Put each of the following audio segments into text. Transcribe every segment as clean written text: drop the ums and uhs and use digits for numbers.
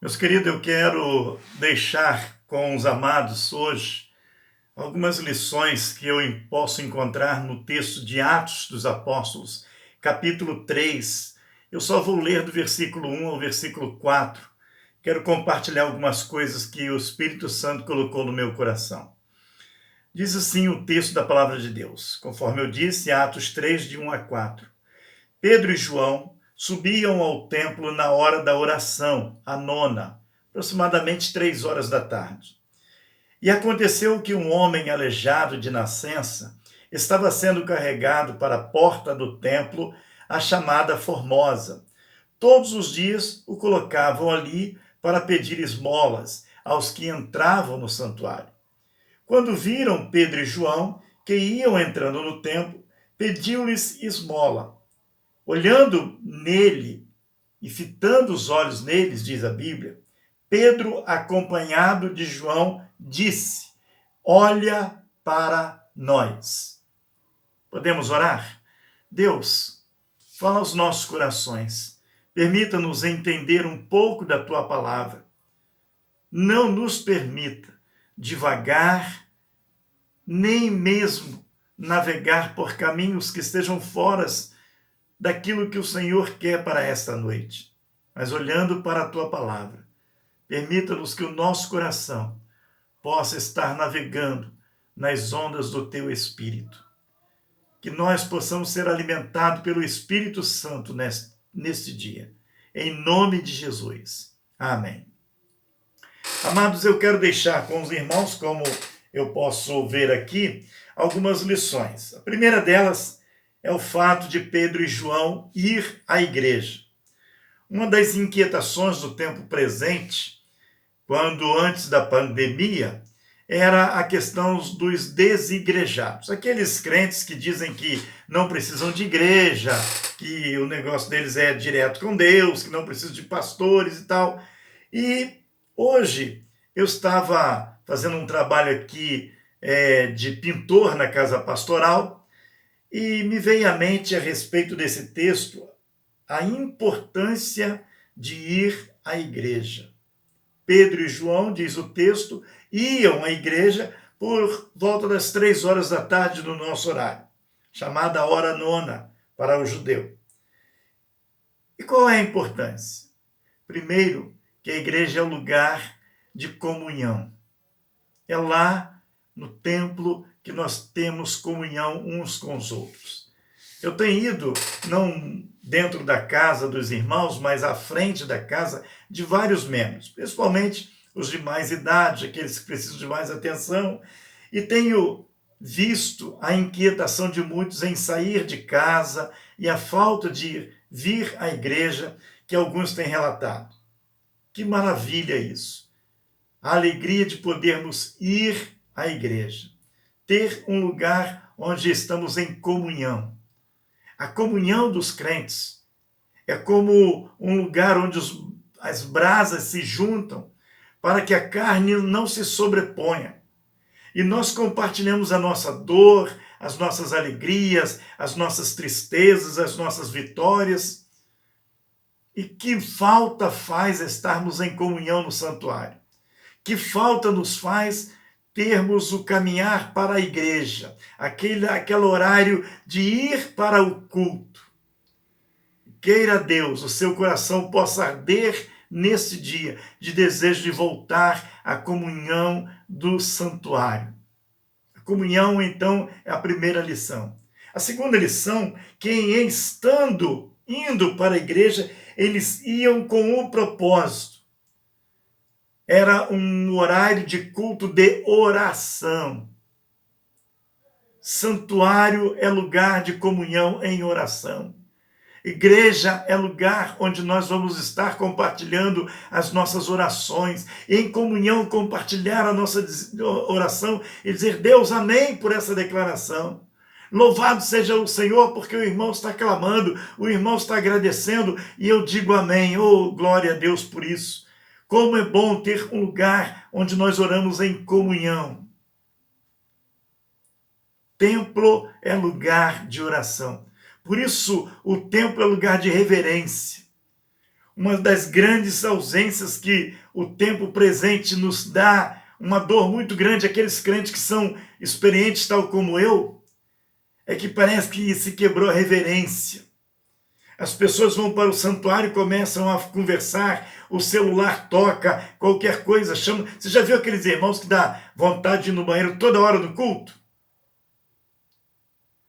Meus queridos, eu quero deixar com os amados hoje algumas lições que eu posso encontrar no texto de Atos dos Apóstolos, capítulo 3. Eu só vou ler do versículo 1 ao versículo 4. Quero compartilhar algumas coisas que o Espírito Santo colocou no meu coração. Diz assim o texto da palavra de Deus, conforme eu disse, Atos 3, de 1 a 4. Pedro e João subiam ao templo na hora da oração, a nona, aproximadamente 3 horas da tarde. E aconteceu que um homem aleijado de nascença estava sendo carregado para a porta do templo, a chamada Formosa. Todos os dias o colocavam ali para pedir esmolas aos que entravam no santuário. Quando viram Pedro e João, que iam entrando no templo, pediu-lhes esmola. Olhando nele e fitando os olhos neles, diz a Bíblia, Pedro, acompanhado de João, disse: Olha para nós. Podemos orar? Deus, fala aos nossos corações. Permita-nos entender um pouco da tua palavra. Não nos permita divagar, nem mesmo navegar por caminhos que estejam fora daquilo que o Senhor quer para esta noite. Mas olhando para a tua palavra, permita-nos que o nosso coração possa estar navegando nas ondas do teu Espírito. Que nós possamos ser alimentados pelo Espírito Santo neste dia. Em nome de Jesus. Amém. Amados, eu quero deixar com os irmãos, como eu posso ver aqui, algumas lições. A primeira delas é o fato de Pedro e João ir à igreja. Uma das inquietações do tempo presente, quando antes da pandemia, era a questão dos desigrejados. Aqueles crentes que dizem que não precisam de igreja, que o negócio deles é direto com Deus, que não precisam de pastores e tal. E hoje eu estava fazendo um trabalho aqui de pintor na casa pastoral e me veio à mente a respeito desse texto a importância de ir à igreja. Pedro e João, diz o texto, iam à igreja por volta das 3 horas da tarde no nosso horário, chamada hora nona para o judeu. E qual é a importância? Primeiro, que a igreja é o lugar de comunhão. É lá no templo que nós temos comunhão uns com os outros. Eu tenho ido, não dentro da casa dos irmãos, mas à frente da casa de vários membros, principalmente os de mais idade, aqueles que precisam de mais atenção, e tenho visto a inquietação de muitos em sair de casa e a falta de vir à igreja que alguns têm relatado. Que maravilha isso! A alegria de podermos ir à igreja, ter um lugar onde estamos em comunhão. A comunhão dos crentes é como um lugar onde as brasas se juntam para que a carne não se sobreponha. E nós compartilhamos a nossa dor, as nossas alegrias, as nossas tristezas, as nossas vitórias. E que falta faz estarmos em comunhão no santuário? Que falta nos faz termos o caminhar para a igreja, aquele horário de ir para o culto. Queira Deus, o seu coração possa arder nesse dia de desejo de voltar à comunhão do santuário. A comunhão, então, é a primeira lição. A segunda lição, que indo para a igreja, eles iam com um propósito. Era um horário de culto de oração. Santuário é lugar de comunhão em oração. Igreja é lugar onde nós vamos estar compartilhando as nossas orações, em comunhão compartilhar a nossa oração e dizer: Deus, amém por essa declaração. Louvado seja o Senhor, porque o irmão está clamando, o irmão está agradecendo, e eu digo amém. Oh, glória a Deus por isso. Como é bom ter um lugar onde nós oramos em comunhão. Templo é lugar de oração. Por isso, o templo é lugar de reverência. uma das grandes ausências que o tempo presente nos dá, uma dor muito grande, aqueles crentes que são experientes, tal como eu, é que parece que se quebrou a reverência. As pessoas vão para o santuário e começam a conversar, o celular toca, qualquer coisa chama. Você já viu aqueles irmãos que dá vontade de ir no banheiro toda hora do culto?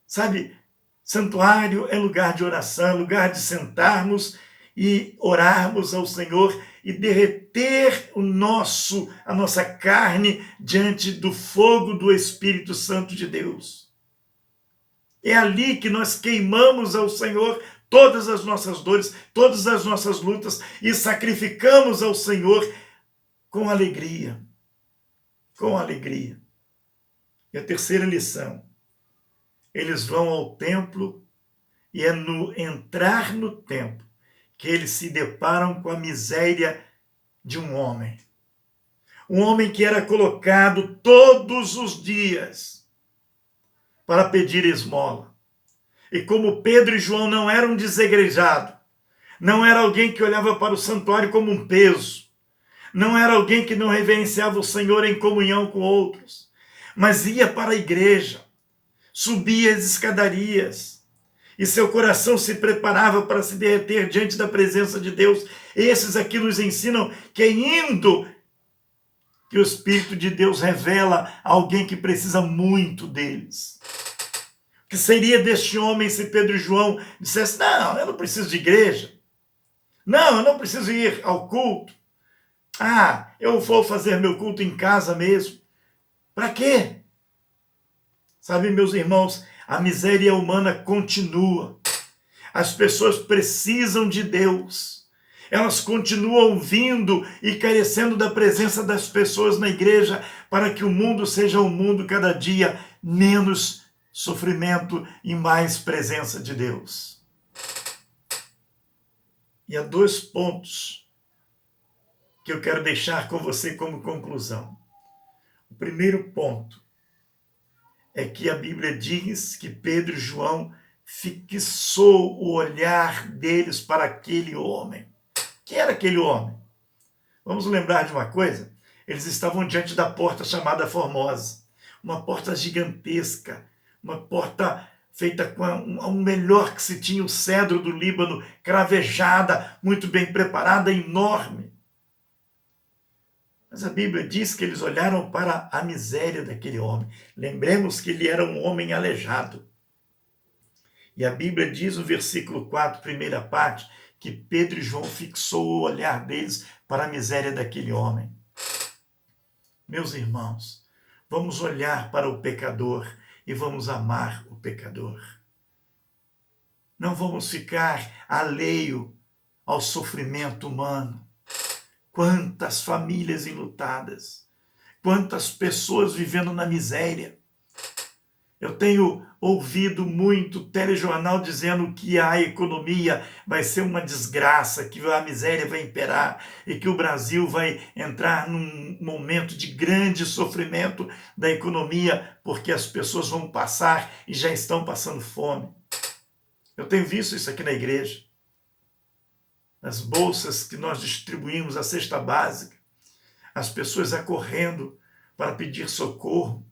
Sabe, santuário é lugar de oração, é lugar de sentarmos e orarmos ao Senhor e derreter a nossa carne diante do fogo do Espírito Santo de Deus. É ali que nós queimamos ao Senhor todas as nossas dores, todas as nossas lutas e sacrificamos ao Senhor com alegria. Com alegria. E a terceira lição: eles vão ao templo e é no entrar no templo que eles se deparam com a miséria de um homem. Um homem que era colocado todos os dias para pedir esmola. E como Pedro e João não eram desigrejados, não era alguém que olhava para o santuário como um peso, não era alguém que não reverenciava o Senhor em comunhão com outros, mas ia para a igreja, subia as escadarias, e seu coração se preparava para se derreter diante da presença de Deus. Esses aqui nos ensinam que é indo que o Espírito de Deus revela a alguém que precisa muito deles. O que seria deste homem se Pedro e João dissessem: não, eu não preciso de igreja, não, eu não preciso ir ao culto, eu vou fazer meu culto em casa mesmo. Para quê? Sabe, meus irmãos, a miséria humana continua. As pessoas precisam de Deus. Elas continuam vindo e carecendo da presença das pessoas na igreja para que o mundo seja um mundo cada dia menos sofrimento e mais presença de Deus. E há 2 pontos que eu quero deixar com você como conclusão. O primeiro ponto é que a Bíblia diz que Pedro e João fixou o olhar deles para aquele homem. Quem era aquele homem? Vamos lembrar de uma coisa? Eles estavam diante da porta chamada Formosa, uma porta gigantesca, uma porta feita com um melhor que se tinha, o cedro do Líbano, cravejada, muito bem preparada, enorme. Mas a Bíblia diz que eles olharam para a miséria daquele homem. Lembremos que ele era um homem aleijado. E a Bíblia diz no versículo 4, primeira parte, que Pedro e João fixou o olhar deles para a miséria daquele homem. Meus irmãos, vamos olhar para o pecador e vamos amar o pecador. Não vamos ficar alheio ao sofrimento humano. Quantas famílias enlutadas, quantas pessoas vivendo na miséria. Eu tenho ouvido muito telejornal dizendo que a economia vai ser uma desgraça, que a miséria vai imperar e que o Brasil vai entrar num momento de grande sofrimento da economia, porque as pessoas vão passar e já estão passando fome. Eu tenho visto isso aqui na igreja. As bolsas que nós distribuímos, a cesta básica, as pessoas acorrendo para pedir socorro.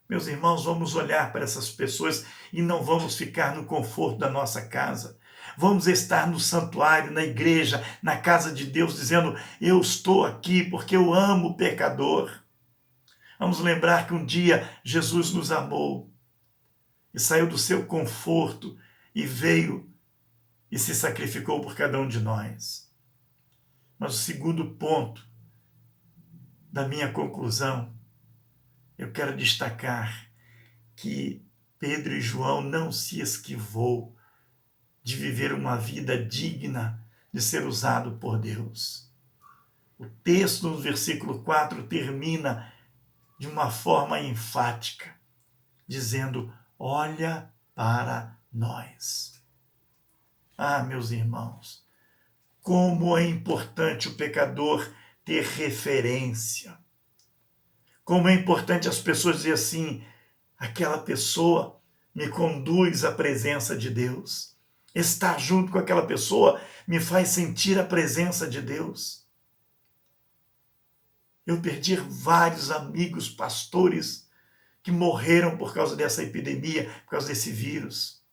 Meus irmãos, vamos olhar para essas pessoas e não vamos ficar no conforto da nossa casa. Vamos estar no santuário, na igreja, na casa de Deus, dizendo: eu estou aqui porque eu amo o pecador. Vamos lembrar que um dia Jesus nos amou e saiu do seu conforto e veio e se sacrificou por cada um de nós. Mas o segundo ponto da minha conclusão, eu quero destacar que Pedro e João não se esquivou de viver uma vida digna de ser usado por Deus. O texto no versículo 4 termina de uma forma enfática, dizendo: olha para nós. Meus irmãos, como é importante o pecador ter referência. Como é importante as pessoas dizerem assim: aquela pessoa me conduz à presença de Deus. Estar junto com aquela pessoa me faz sentir a presença de Deus. Eu perdi vários amigos pastores que morreram por causa dessa epidemia, por causa desse vírus.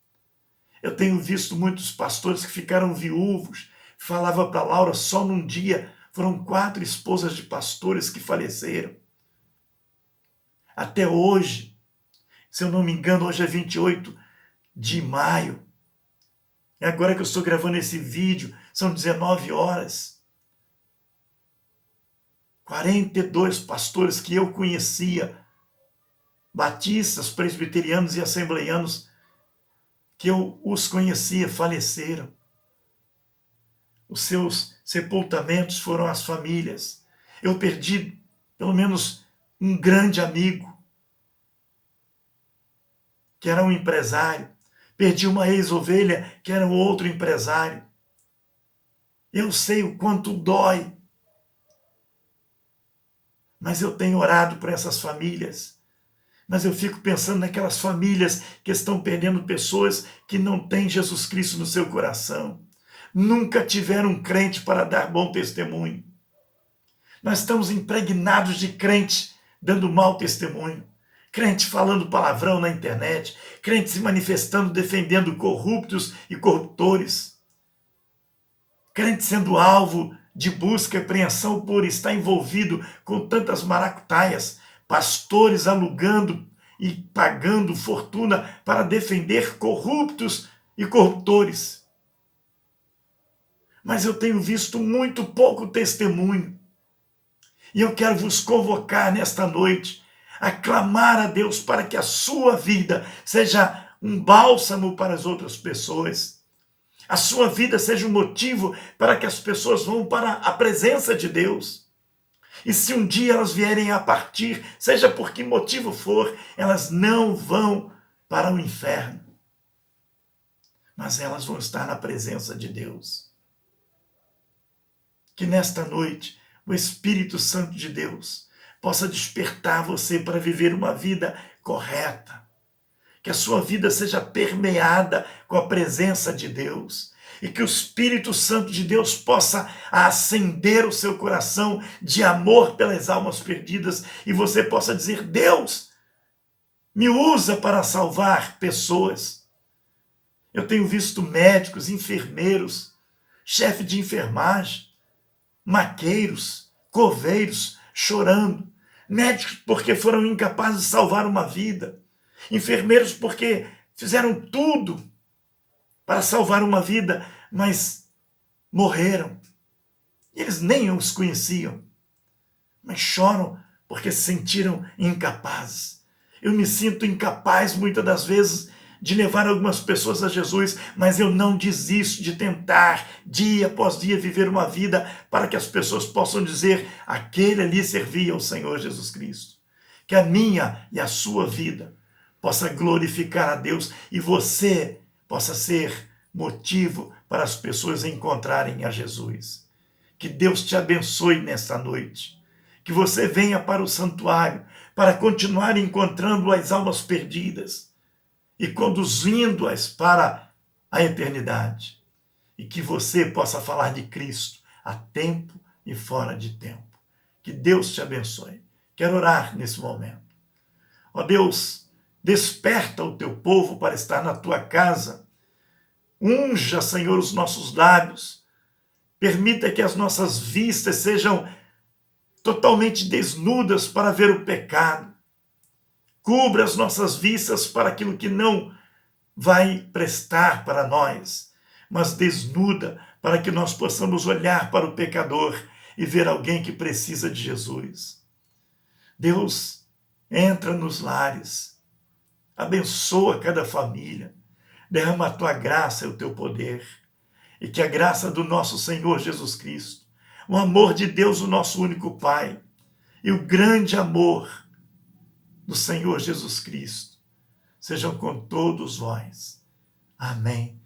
Eu tenho visto muitos pastores que ficaram viúvos. Falava para Laura, só num dia foram 4 esposas de pastores que faleceram. Até hoje, se eu não me engano, hoje é 28 de maio. E agora que eu estou gravando esse vídeo, são 19 horas. 42 pastores que eu conhecia, batistas, presbiterianos e assembleianos, que eu os conhecia, faleceram. Os seus sepultamentos foram as famílias. Eu perdi pelo menos um grande amigo, que era um empresário. Perdi uma ex-ovelha, que era um outro empresário. Eu sei o quanto dói. Mas eu tenho orado por essas famílias. Mas eu fico pensando naquelas famílias que estão perdendo pessoas que não têm Jesus Cristo no seu coração. Nunca tiveram um crente para dar bom testemunho. Nós estamos impregnados de crente dando mau testemunho. Crente falando palavrão na internet. Crente se manifestando, defendendo corruptos e corruptores. Crente sendo alvo de busca e apreensão por estar envolvido com tantas maracutaias. Pastores alugando e pagando fortuna para defender corruptos e corruptores. Mas eu tenho visto muito pouco testemunho. E eu quero vos convocar nesta noite a clamar a Deus para que a sua vida seja um bálsamo para as outras pessoas. A sua vida seja um motivo para que as pessoas vão para a presença de Deus. E se um dia elas vierem a partir, seja por que motivo for, elas não vão para o inferno. Mas elas vão estar na presença de Deus. Que nesta noite o Espírito Santo de Deus possa despertar você para viver uma vida correta. Que a sua vida seja permeada com a presença de Deus. E que o Espírito Santo de Deus possa acender o seu coração de amor pelas almas perdidas. E você possa dizer, Deus, me usa para salvar pessoas. Eu tenho visto médicos, enfermeiros, chefe de enfermagem, maqueiros, coveiros, chorando. Médicos porque foram incapazes de salvar uma vida. Enfermeiros porque fizeram tudo para salvar uma vida, mas morreram. Eles nem os conheciam, mas choram porque se sentiram incapazes. Eu me sinto incapaz muitas das vezes de levar algumas pessoas a Jesus, mas eu não desisto de tentar, dia após dia, viver uma vida para que as pessoas possam dizer, aquele ali servia ao Senhor Jesus Cristo. Que a minha e a sua vida possa glorificar a Deus e você possa ser motivo para as pessoas encontrarem a Jesus. Que Deus te abençoe nesta noite. Que você venha para o santuário para continuar encontrando as almas perdidas e conduzindo-as para a eternidade. E que você possa falar de Cristo a tempo e fora de tempo. Que Deus te abençoe. Quero orar nesse momento. Ó Deus, desperta o teu povo para estar na tua casa. Unja, Senhor, os nossos lábios. Permita que as nossas vistas sejam totalmente desnudas para ver o pecado. Cubra as nossas vistas para aquilo que não vai prestar para nós, mas desnuda para que nós possamos olhar para o pecador e ver alguém que precisa de Jesus. Deus, entra nos lares, abençoa cada família, derrama a tua graça e o teu poder, e que a graça do nosso Senhor Jesus Cristo, o amor de Deus, o nosso único Pai, e o grande amor do Senhor Jesus Cristo, sejam com todos vós. Amém.